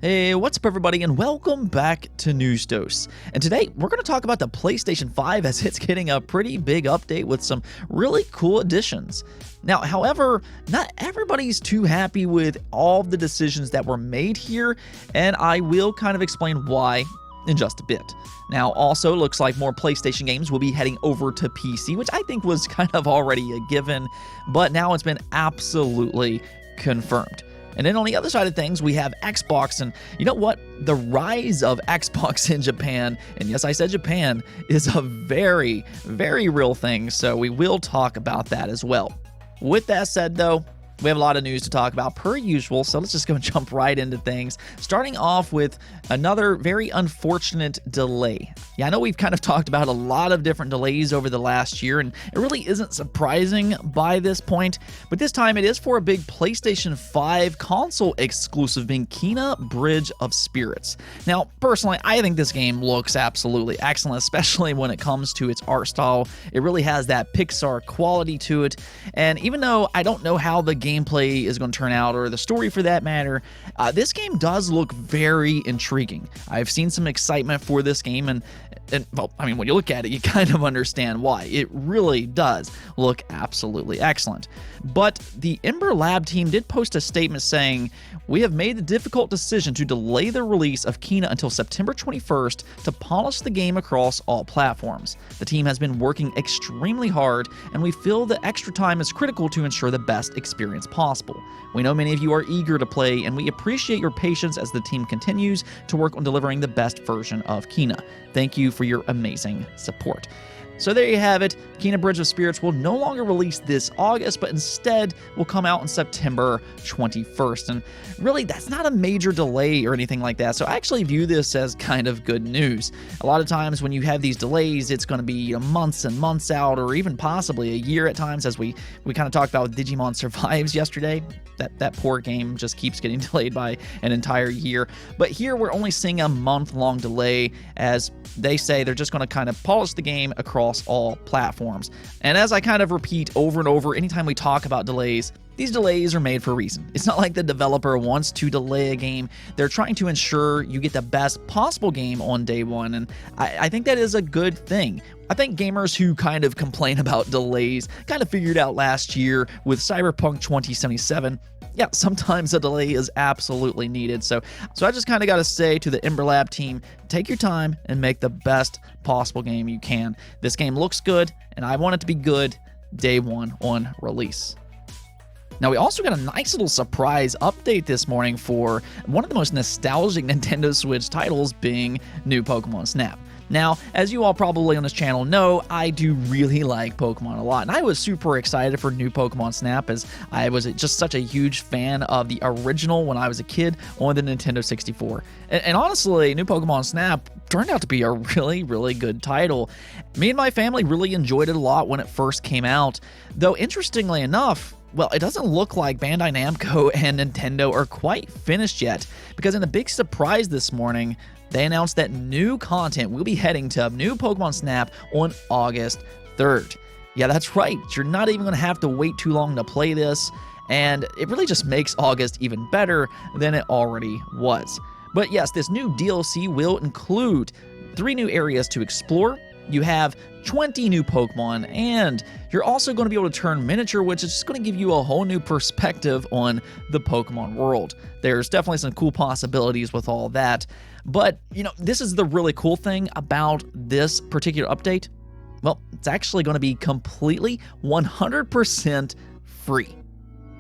Hey, what's up everybody, and welcome back to News Dose. And today we're going to talk about the PlayStation 5 as it's getting a pretty big update with some really cool additions. Now, however, not everybody's too happy with all the decisions that were made here, and I will kind of explain why in just a bit. Now, also looks like more PlayStation games will be heading over to PC, which I think was kind of already a given, but now it's been absolutely confirmed. And then on the other side of things, we have Xbox, and you know what? The rise of Xbox in Japan, and yes, I said Japan, is a very, very real thing, so we will talk about that as well. With that said, though, we have a lot of news to talk about per usual, so let's just go and jump right into things. Starting off with another very unfortunate delay. Yeah, I know we've kind of talked about a lot of different delays over the last year, and it really isn't surprising by this point, but this time it is for a big PlayStation 5 console exclusive being Kena Bridge of Spirits. Now, personally, I think this game looks absolutely excellent, especially when it comes to its art style. It really has that Pixar quality to it, and even though I don't know how the gameplay is going to turn out, or the story for that matter, this game does look very intriguing. I've seen some excitement for this game, and well, I mean, when you look at it, you kind of understand why. It really does look absolutely excellent. But the Ember Lab team did post a statement saying, "We have made the difficult decision to delay the release of Kena until September 21st to polish the game across all platforms. The team has been working extremely hard, and we feel the extra time is critical to ensure the best experience possible. We know many of you are eager to play, and we appreciate your patience as the team continues to work on delivering the best version of Kena. Thank you for your amazing support." So there you have it. Kena Bridge of Spirits will no longer release this August, but instead will come out on September 21st. And really, that's not a major delay or anything like that, so I actually view this as kind of good news. A lot of times when you have these delays, it's going to be months and months out, or even possibly a year at times, as we kind of talked about with Digimon Survives yesterday. That poor game just keeps getting delayed by an entire year. But here we're only seeing a month-long delay, as they say they're just going to kind of polish the game across all platforms. And as I kind of repeat over and over, anytime we talk about delays, these delays are made for a reason. It's not like the developer wants to delay a game. They're trying to ensure you get the best possible game on day one, and I think that is a good thing. I think gamers who kind of complain about delays kind of figured out last year with Cyberpunk 2077. Yeah, sometimes a delay is absolutely needed. So I just kind of got to say to the Ember Lab team, take your time and make the best possible game you can. This game looks good, and I want it to be good day one on release. Now, we also got a nice little surprise update this morning for one of the most nostalgic Nintendo Switch titles, being new Pokemon Snap. Now, as you all probably on this channel know, I do really like Pokemon a lot, and I was super excited for new Pokemon Snap, as I was just such a huge fan of the original when I was a kid on the Nintendo 64. And honestly, new Pokemon Snap turned out to be a really, really good title. Me and my family really enjoyed it a lot when it first came out, though interestingly enough, well, it doesn't look like Bandai Namco and Nintendo are quite finished yet, because in a big surprise this morning, they announced that new content will be heading to new Pokemon Snap on August 3rd. Yeah, that's right. You're not even going to have to wait too long to play this, and it really just makes August even better than it already was. But yes, this new DLC will include 3 new areas to explore. You have 20 new Pokemon, and you're also going to be able to turn miniature, which is just going to give you a whole new perspective on the Pokemon world. There's definitely some cool possibilities with all that. But, you know, this is the really cool thing about this particular update. Well, it's actually going to be completely 100% free.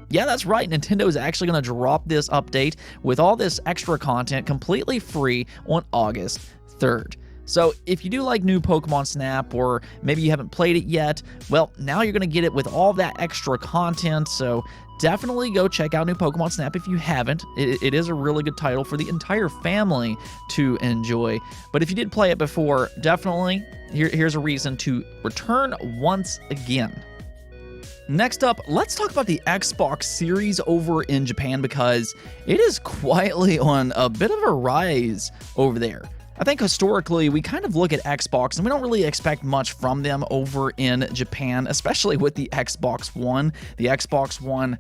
Yeah, that's right. Nintendo is actually going to drop this update with all this extra content completely free on August 3rd. So if you do like new Pokemon Snap, or maybe you haven't played it yet, well, now you're going to get it with all that extra content, so definitely go check out new Pokemon Snap if you haven't. It is a really good title for the entire family to enjoy. But if you did play it before, definitely, here's a reason to return once again. Next up, let's talk about the Xbox Series over in Japan, because it is quietly on a bit of a rise over there. I think historically, we kind of look at Xbox and we don't really expect much from them over in Japan, especially with the Xbox One. The Xbox One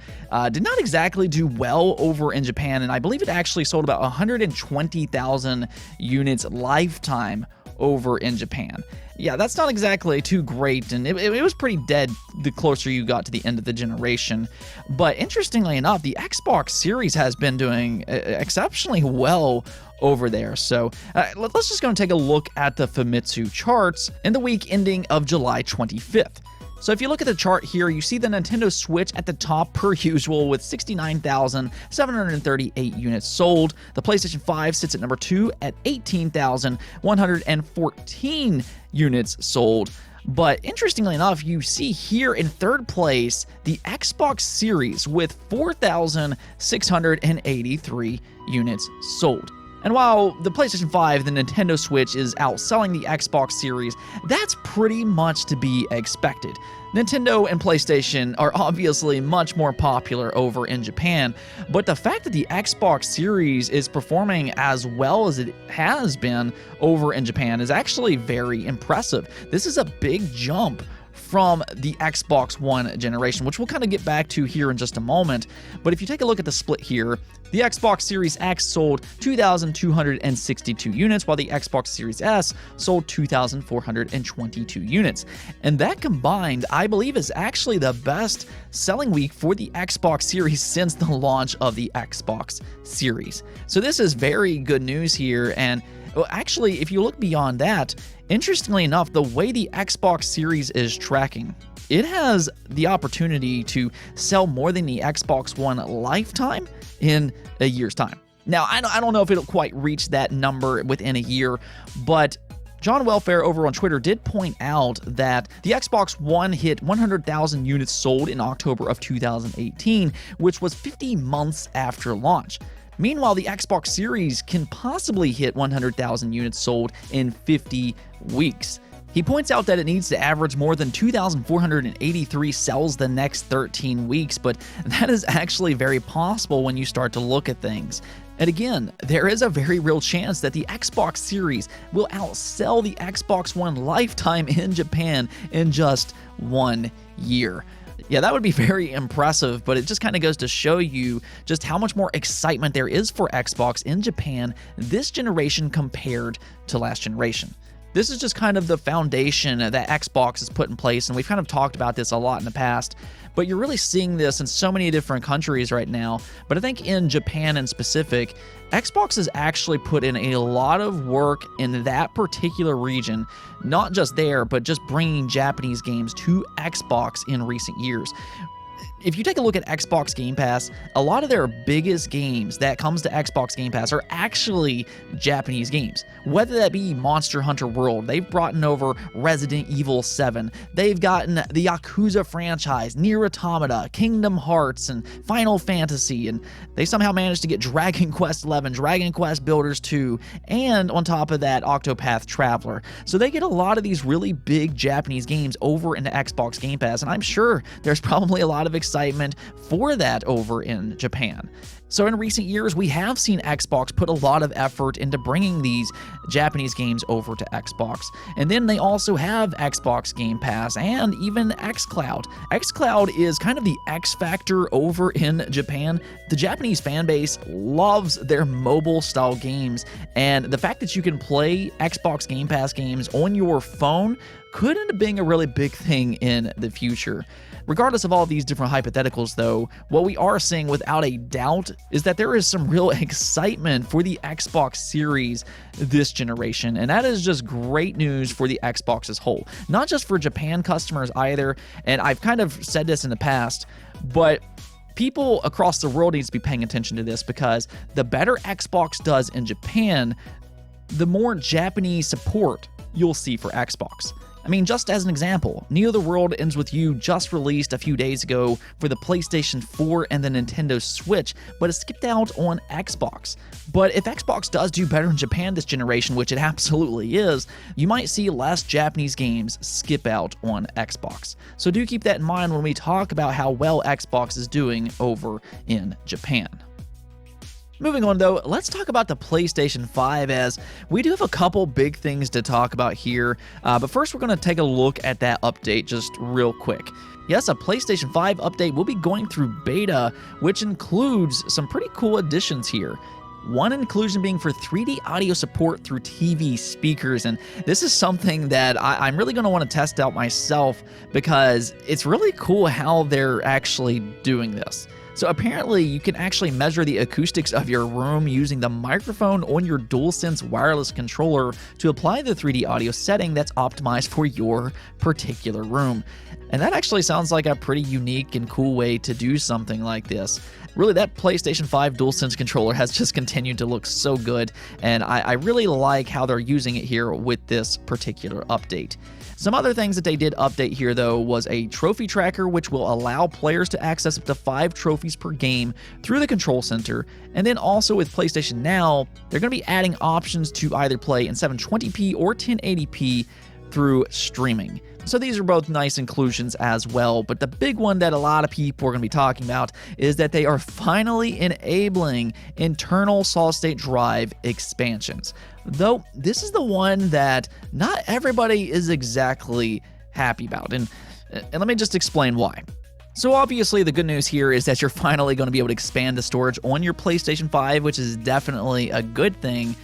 did not exactly do well over in Japan, and I believe it actually sold about 120,000 units lifetime over in Japan. Yeah, that's not exactly too great, and it was pretty dead the closer you got to the end of the generation. But interestingly enough, the Xbox Series has been doing exceptionally well over there. So let's just go and take a look at the Famitsu charts in the week ending of July 25th. So if you look at the chart here, you see the Nintendo Switch at the top per usual with 69,738 units sold. The PlayStation 5 sits at number 2 at 18,114 units sold. But interestingly enough, you see here in third place the Xbox Series with 4,683 units sold. And while the PlayStation 5, the Nintendo Switch is outselling the Xbox Series, that's pretty much to be expected. Nintendo and PlayStation are obviously much more popular over in Japan, but the fact that the Xbox Series is performing as well as it has been over in Japan is actually very impressive. This is a big jump from the Xbox One generation, which we'll kind of get back to here in just a moment. But if you take a look at the split here, the Xbox Series X sold 2,262 units, while the Xbox Series S sold 2,422 units. And that combined, I believe, is actually the best selling week for the Xbox Series since the launch of the Xbox Series. So this is very good news here. And well, actually, if you look beyond that, interestingly enough, the way the Xbox Series is tracking, it has the opportunity to sell more than the Xbox One lifetime in a year's time. Now, I don't know if it'll quite reach that number within a year, but John Welfare over on Twitter did point out that the Xbox One hit 100,000 units sold in October of 2018, which was 50 months after launch. Meanwhile, the Xbox Series can possibly hit 100,000 units sold in 50 weeks. He points out that it needs to average more than 2,483 sales the next 13 weeks, but that is actually very possible when you start to look at things. And again, there is a very real chance that the Xbox Series will outsell the Xbox One lifetime in Japan in just 1 year. Yeah, that would be very impressive, but it just kind of goes to show you just how much more excitement there is for Xbox in Japan this generation compared to last generation. This is just kind of the foundation that Xbox has put in place, and we've kind of talked about this a lot in the past, but you're really seeing this in so many different countries right now. But I think in Japan in specific, Xbox has actually put in a lot of work in that particular region, not just there, but just bringing Japanese games to Xbox in recent years. If you take a look at Xbox Game Pass, a lot of their biggest games that comes to Xbox Game Pass are actually Japanese games. Whether that be Monster Hunter World, they've brought in over Resident Evil 7, they've gotten the Yakuza franchise, Nier Automata, Kingdom Hearts, and Final Fantasy, and they somehow managed to get Dragon Quest XI, Dragon Quest Builders 2, and on top of that, Octopath Traveler. So they get a lot of these really big Japanese games over into Xbox Game Pass, and I'm sure there's probably a lot of excitement for that over in Japan. So in recent years, we have seen Xbox put a lot of effort into bringing these Japanese games over to Xbox. And then they also have Xbox Game Pass and even xCloud. xCloud is kind of the X factor over in Japan. The Japanese fan base loves their mobile style games, and the fact that you can play Xbox Game Pass games on your phone could end up being a really big thing in the future. Regardless of all these different hypotheticals, though, what we are seeing without a doubt is that there is some real excitement for the Xbox Series this generation, and that is just great news for the Xbox as whole. Not just for Japan customers either, and I've kind of said this in the past, but people across the world need to be paying attention to this, because the better Xbox does in Japan, the more Japanese support you'll see for Xbox. I mean, just as an example, Neo the World Ends With You just released a few days ago for the PlayStation 4 and the Nintendo Switch, but it skipped out on Xbox. But if Xbox does do better in Japan this generation, which it absolutely is, you might see less Japanese games skip out on Xbox. So do keep that in mind when we talk about how well Xbox is doing over in Japan. Moving on though, let's talk about the PlayStation 5, as we do have a couple big things to talk about here. But first we're going to take a look at that update just real quick. Yes, a PlayStation 5 update will be going through beta, which includes some pretty cool additions here. One inclusion being for 3D audio support through TV speakers, and this is something that I'm really going to want to test out myself because it's really cool how they're actually doing this. So apparently you can actually measure the acoustics of your room using the microphone on your DualSense wireless controller to apply the 3D audio setting that's optimized for your particular room. And that actually sounds like a pretty unique and cool way to do something like this. Really, that PlayStation 5 DualSense controller has just continued to look so good, and I really like how they're using it here with this particular update. Some other things that they did update here, though, was a trophy tracker, which will allow players to access up to 5 trophies per game through the control center. And then also with PlayStation Now, they're going to be adding options to either play in 720p or 1080p through streaming. So these are both nice inclusions as well, but the big one that a lot of people are going to be talking about is that they are finally enabling internal solid-state drive expansions. Though this is the one that not everybody is exactly happy about, and let me just explain why. So obviously the good news here is that you're finally going to be able to expand the storage on your PlayStation 5, which is definitely a good thing.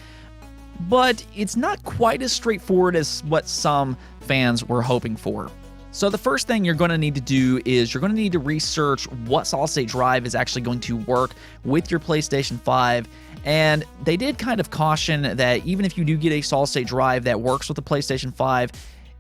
But it's not quite as straightforward as what some fans were hoping for. So the first thing you're going to need to do is you're going to need to research what solid-state drive is actually going to work with your PlayStation 5. And they did kind of caution that even if you do get a solid-state drive that works with the PlayStation 5,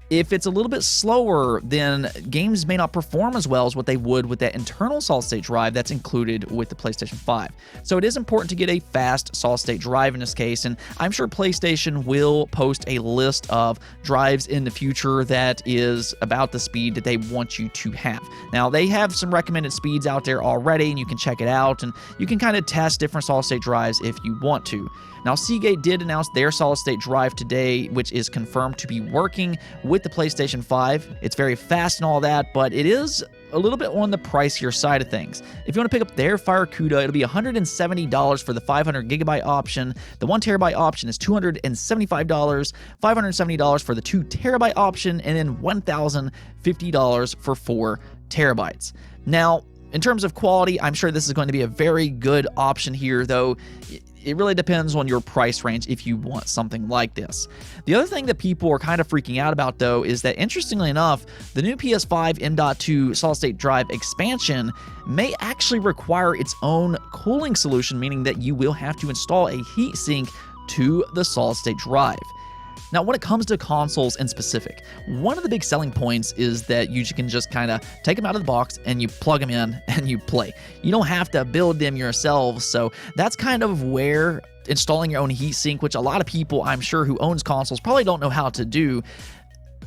if it's a little bit slower, then games may not perform as well as what they would with that internal solid-state drive that's included with the PlayStation 5. So it is important to get a fast solid-state drive in this case, and I'm sure PlayStation will post a list of drives in the future that is about the speed that they want you to have. Now, they have some recommended speeds out there already, and you can check it out, and you can kind of test different solid-state drives if you want to. Now, Seagate did announce their solid-state drive today, which is confirmed to be working with the PlayStation 5. It's very fast and all that, but it is a little bit on the pricier side of things. If you want to pick up their FireCuda, it'll be $170 for the 500GB option. The 1TB option is $275, $570 for the 2TB option, and then $1,050 for 4 terabytes. Now, in terms of quality, I'm sure this is going to be a very good option here, though it really depends on your price range if you want something like this. The other thing that people are kind of freaking out about, though, is that interestingly enough, the new PS5 M.2 solid-state drive expansion may actually require its own cooling solution, meaning that you will have to install a heatsink to the solid-state drive. Now, when it comes to consoles in specific, one of the big selling points is that you can just kind of take them out of the box and you plug them in and you play. You don't have to build them yourselves, so that's kind of where installing your own heatsink, which a lot of people, I'm sure, who owns consoles probably don't know how to do,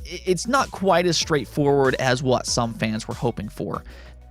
it's not quite as straightforward as what some fans were hoping for.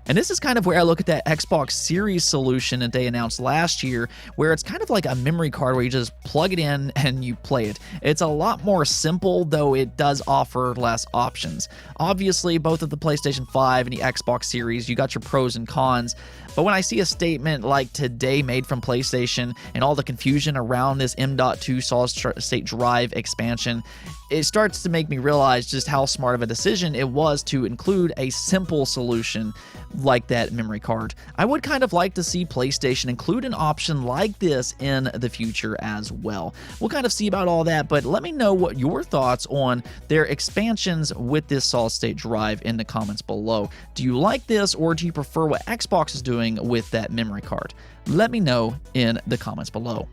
And this is kind of where I look at that Xbox Series solution that they announced last year, where it's kind of like a memory card where you just plug it in and you play it. It's a lot more simple, though it does offer less options. Obviously, both of the PlayStation 5 and the Xbox Series, you got your pros and cons. But when I see a statement like today made from PlayStation and all the confusion around this M.2 solid-state drive expansion, it starts to make me realize just how smart of a decision it was to include a simple solution like that memory card. I would kind of like to see PlayStation include an option like this in the future as well. We'll kind of see about all that, but let me know what your thoughts on their expansions with this solid-state drive in the comments below. Do you like this, or do you prefer what Xbox is doing with that memory card? Let me know in the comments below.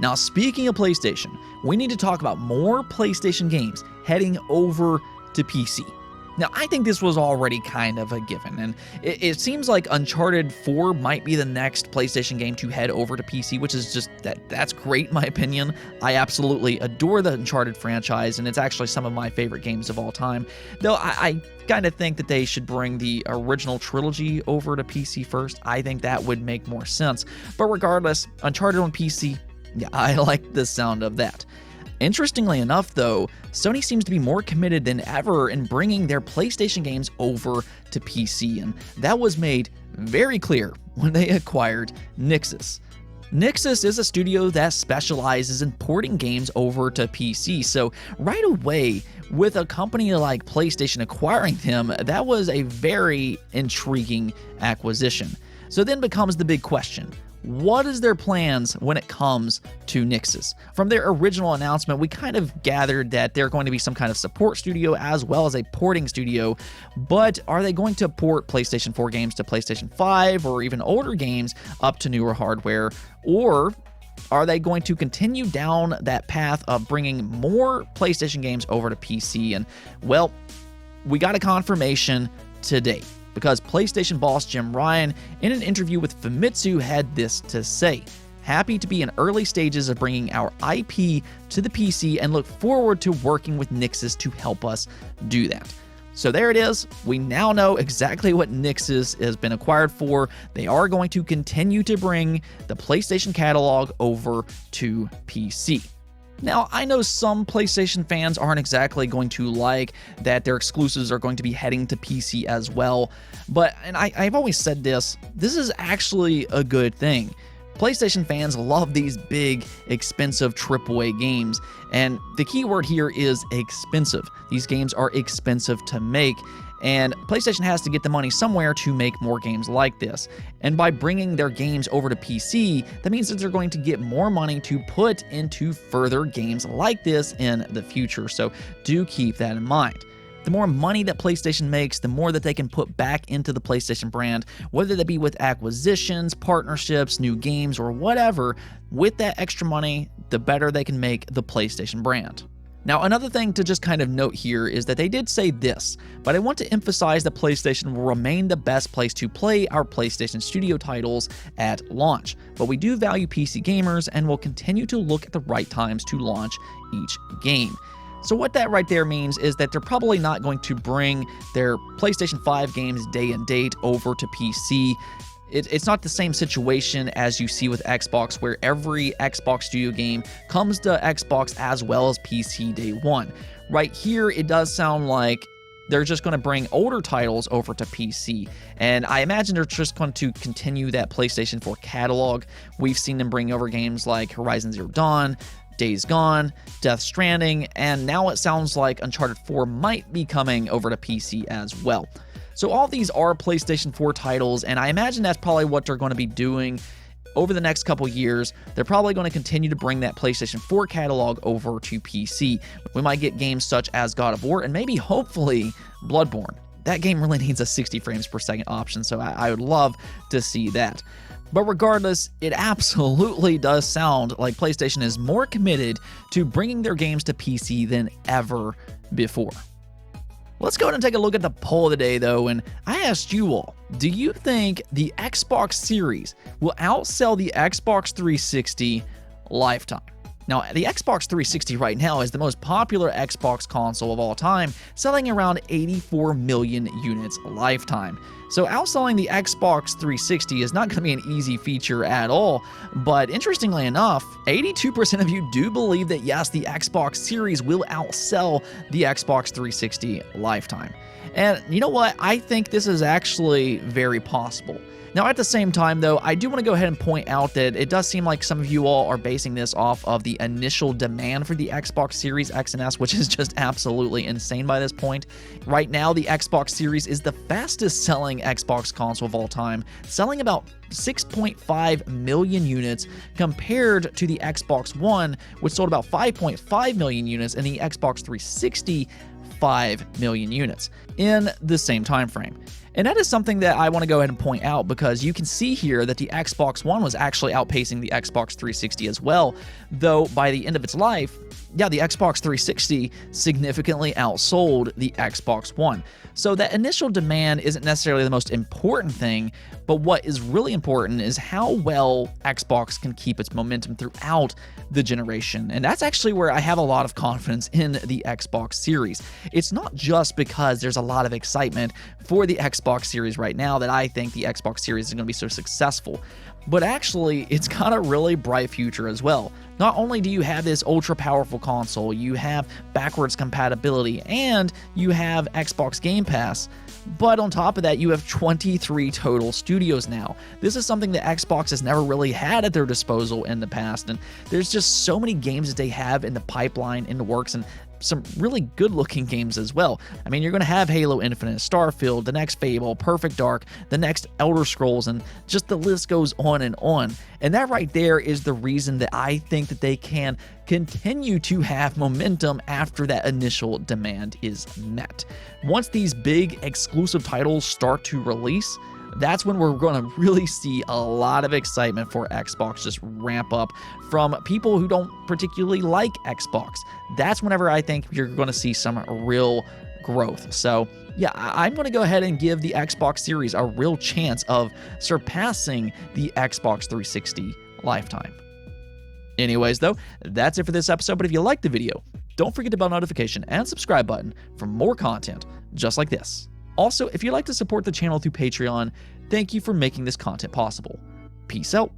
Now, speaking of PlayStation, we need to talk about more PlayStation games heading over to PC. Now, I think this was already kind of a given, and it seems like Uncharted 4 might be the next PlayStation game to head over to PC, which is just, that's great in my opinion. I absolutely adore the Uncharted franchise, and it's actually some of my favorite games of all time. Though I kind of think that they should bring the original trilogy over to PC first. I think that would make more sense. But regardless, Uncharted on PC, yeah, I like the sound of that. Interestingly enough, though, Sony seems to be more committed than ever in bringing their PlayStation games over to PC, and that was made very clear when they acquired Nixxes. Nixxes is a studio that specializes in porting games over to PC, so right away, with a company like PlayStation acquiring them, that was a very intriguing acquisition. So then becomes the big question. What is their plans when it comes to Nixxes? From their original announcement, we kind of gathered that they're going to be some kind of support studio as well as a porting studio, but are they going to port PlayStation 4 games to PlayStation 5 or even older games up to newer hardware, or are they going to continue down that path of bringing more PlayStation games over to PC? And, well, we got a confirmation today, because PlayStation boss Jim Ryan, in an interview with Famitsu, had this to say: "Happy to be in early stages of bringing our IP to the PC and look forward to working with Nixxes to help us do that." So there it is. We now know exactly what Nixxes has been acquired for. They are going to continue to bring the PlayStation catalog over to PC. Now, I know some PlayStation fans aren't exactly going to like that their exclusives are going to be heading to PC as well, but, and I've always said this is actually a good thing. PlayStation fans love these big, expensive AAA games, and the key word here is expensive. These games are expensive to make, and PlayStation has to get the money somewhere to make more games like this. And by bringing their games over to PC, that means that they're going to get more money to put into further games like this in the future, so do keep that in mind. The more money that PlayStation makes, the more that they can put back into the PlayStation brand, whether that be with acquisitions, partnerships, new games, or whatever. With that extra money, the better they can make the PlayStation brand. Now, another thing to just kind of note here is that they did say this, but I want to emphasize that PlayStation will remain the best place to play our PlayStation Studio titles at launch, but we do value PC gamers and will continue to look at the right times to launch each game. So what that right there means is that they're probably not going to bring their PlayStation 5 games day and date over to PC. It's not the same situation as you see with Xbox, where every Xbox Studio game comes to Xbox as well as PC day one. Right here, it does sound like they're just going to bring older titles over to PC, and I imagine they're just going to continue that PlayStation 4 catalog. We've seen them bring over games like Horizon Zero Dawn, Days Gone, Death Stranding, and now it sounds like Uncharted 4 might be coming over to PC as well. So all these are PlayStation 4 titles, and I imagine that's probably what they're going to be doing over the next couple years. They're probably going to continue to bring that PlayStation 4 catalog over to PC. We might get games such as God of War and maybe, hopefully, Bloodborne. That game really needs a 60 frames per second option, so I would love to see that. But regardless, it absolutely does sound like PlayStation is more committed to bringing their games to PC than ever before. Let's go ahead and take a look at the poll of the day, though, and I asked you all, do you think the Xbox Series will outsell the Xbox 360 lifetime? Now, the Xbox 360 right now is the most popular Xbox console of all time, selling around 84 million units lifetime. So outselling the Xbox 360 is not going to be an easy feature at all, but interestingly enough, 82% of you do believe that yes, the Xbox Series will outsell the Xbox 360 lifetime. And you know what? I think this is actually very possible. Now, at the same time, though, I do want to go ahead and point out that it does seem like some of you all are basing this off of the initial demand for the Xbox Series X and S, which is just absolutely insane by this point. Right now, the Xbox Series is the fastest selling Xbox console of all time, selling about 6.5 million units compared to the Xbox One, which sold about 5.5 million units, and the Xbox 360 5 million units in the same time frame. And that is something that I want to go ahead and point out, because you can see here that the Xbox One was actually outpacing the Xbox 360 as well, though by the end of its life, yeah, the Xbox 360 significantly outsold the Xbox One. So that initial demand isn't necessarily the most important thing, but what is really important is how well Xbox can keep its momentum throughout the generation. And that's actually where I have a lot of confidence in the Xbox Series. It's not just because there's a lot of excitement for the Xbox Series right now that I think the Xbox Series is going to be so successful, but actually it's got a really bright future as well. Not only do you have this ultra powerful console, you have backwards compatibility, and you have Xbox Game Pass, but on top of that, you have 23 total studios now. This is something that Xbox has never really had at their disposal in the past, and there's just so many games that they have in the pipeline, in the works, and some really good-looking games as well. I mean, you're going to have Halo Infinite, Starfield, the next Fable, Perfect Dark, the next Elder Scrolls, and just the list goes on and on. And that right there is the reason that I think that they can continue to have momentum after that initial demand is met. Once these big exclusive titles start to release, that's when we're going to really see a lot of excitement for Xbox just ramp up from people who don't particularly like Xbox. That's whenever I think you're going to see some real growth. So yeah, I'm going to go ahead and give the Xbox Series a real chance of surpassing the Xbox 360 lifetime. Anyways, though, that's it for this episode. But if you liked the video, don't forget the bell notification and subscribe button for more content just like this. Also, if you'd like to support the channel through Patreon, thank you for making this content possible. Peace out.